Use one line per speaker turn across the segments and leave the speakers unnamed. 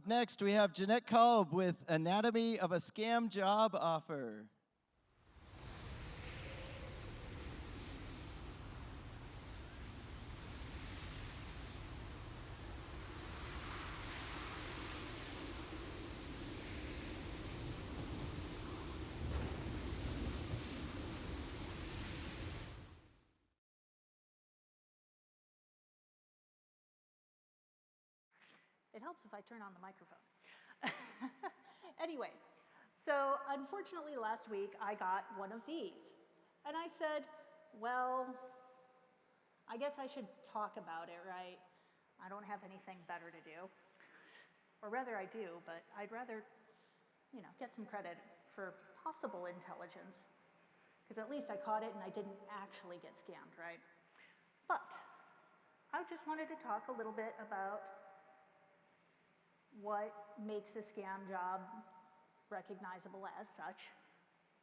Up next, we have Jeanette Kalb with Anatomy of a Scam Job Offer.
It helps if I turn on the microphone. Anyway, so unfortunately last week I got one of these. And I said, well, I guess I should talk about it, right? I don't have anything better to do. Or rather I do, but I'd rather, get some credit for possible intelligence. Because at least I caught it and I didn't actually get scammed, right? But I just wanted to talk a little bit about what makes a scam job recognizable as such,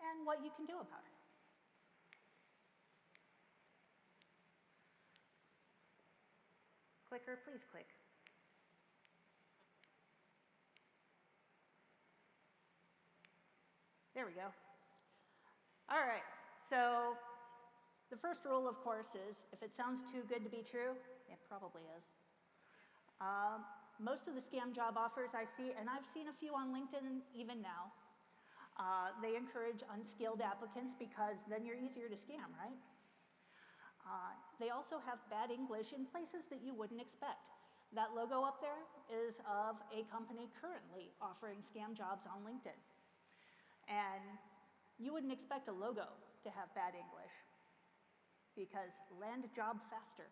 and what you can do about it. Clicker, please click. There we go. All right, so the first rule, of course, is if it sounds too good to be true, it probably is. Most of the scam job offers I see, and I've seen a few on LinkedIn even now, they encourage unskilled applicants because then you're easier to scam, right? They also have bad English in places that you wouldn't expect. That logo up there is of a company currently offering scam jobs on LinkedIn. And you wouldn't expect a logo to have bad English because land job faster.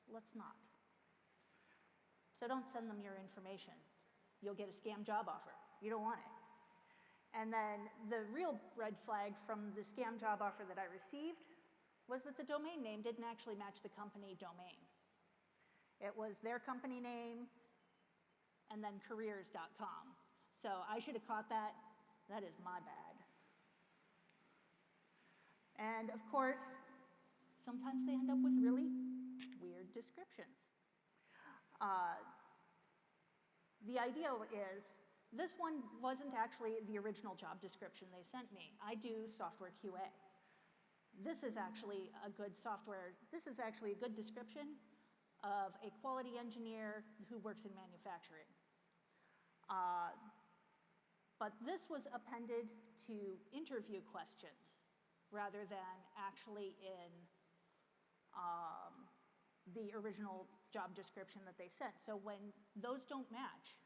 Let's not. So don't send them your information. You'll get a scam job offer. You don't want it. And then the real red flag from the scam job offer that I received was that the domain name didn't actually match the company domain. It was their company name and then careers.com. So I should have caught that. That is my bad. And of course, sometimes they end up with really weird descriptions. The idea is, this one wasn't actually the original job description they sent me. I do software QA. This is actually a good description of a quality engineer who works in manufacturing. But this was appended to interview questions rather than actually in the original job description that they sent. So when those don't match,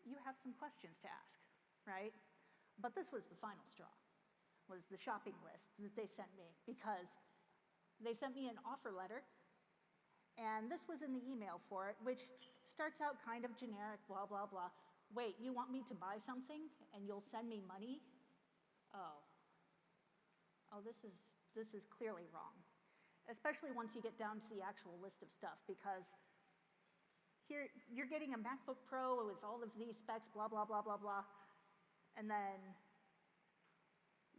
you have some questions to ask, right? But this was the final straw, was the shopping list that they sent me, because they sent me an offer letter, and this was in the email for it, which starts out kind of generic, blah, blah, blah. Wait, you want me to buy something and you'll send me money? Oh, this is clearly wrong. Especially once you get down to the actual list of stuff, because here you're getting a MacBook Pro with all of these specs, blah, blah, blah, blah, blah, and then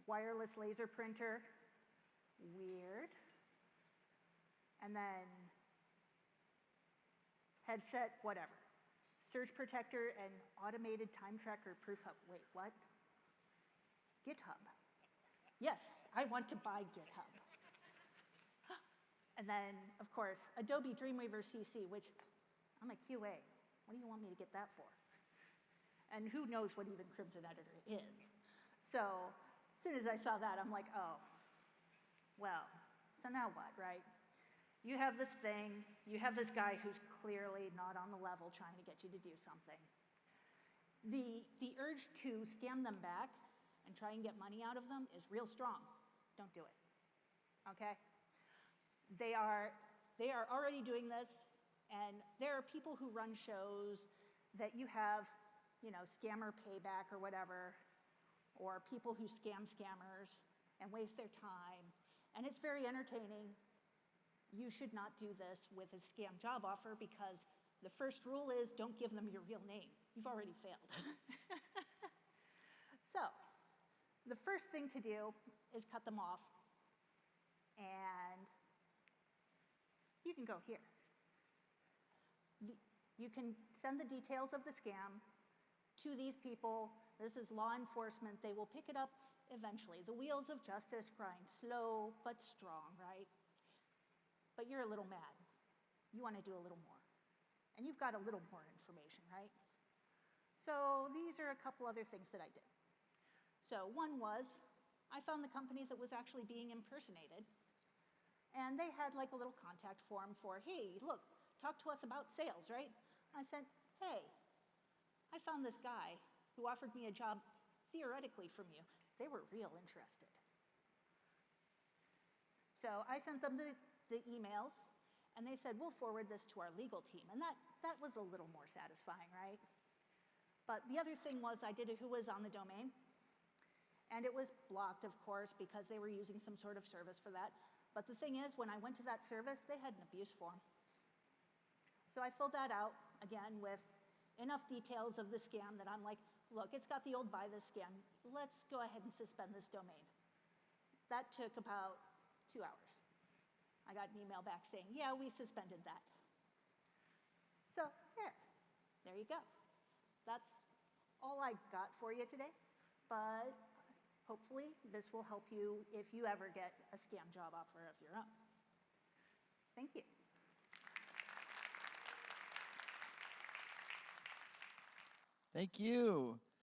wireless laser printer, weird, and then headset, whatever. Surge protector and automated time tracker proof hub. Wait, what? GitHub. Yes, I want to buy GitHub. And then, of course, Adobe Dreamweaver CC, which I'm a QA. What do you want me to get that for? And who knows what even Crimson Editor is. So as soon as I saw that, I'm like, oh, well, so now what, right? You have this thing, you have this guy who's clearly not on the level trying to get you to do something. The urge to scam them back and try and get money out of them is real strong. Don't do it, okay? They are already doing this, and there are people who run shows that you have, scammer payback or whatever, or people who scam scammers and waste their time, and it's very entertaining. You should not do this with a scam job offer, because the first rule is don't give them your real name. You've already failed. So the first thing to do is cut them off, and you can go here. You can send the details of the scam to these people. This is law enforcement. They will pick it up eventually. The wheels of justice grind slow but strong, right? But you're a little mad. You want to do a little more. And you've got a little more information, right? So these are a couple other things that I did. So one was, I found the company that was actually being impersonated, and they had like a little contact form for, hey, look, talk to us about sales, right? I said, hey, I found this guy who offered me a job theoretically from you. They were real interested. So I sent them the emails, and they said, we'll forward this to our legal team. And that was a little more satisfying, right? But the other thing was I did a who was on the domain, and it was blocked, of course, because they were using some sort of service for that. But the thing is, when I went to that service, they had an abuse form. So I filled that out, again, with enough details of the scam that I'm like, look, it's got the old buy this scam. Let's go ahead and suspend this domain. That took about 2 hours. I got an email back saying, yeah, we suspended that. So there you go. That's all I got for you today, but hopefully this will help you if you ever get a scam job offer of your own. Thank you.
Thank you.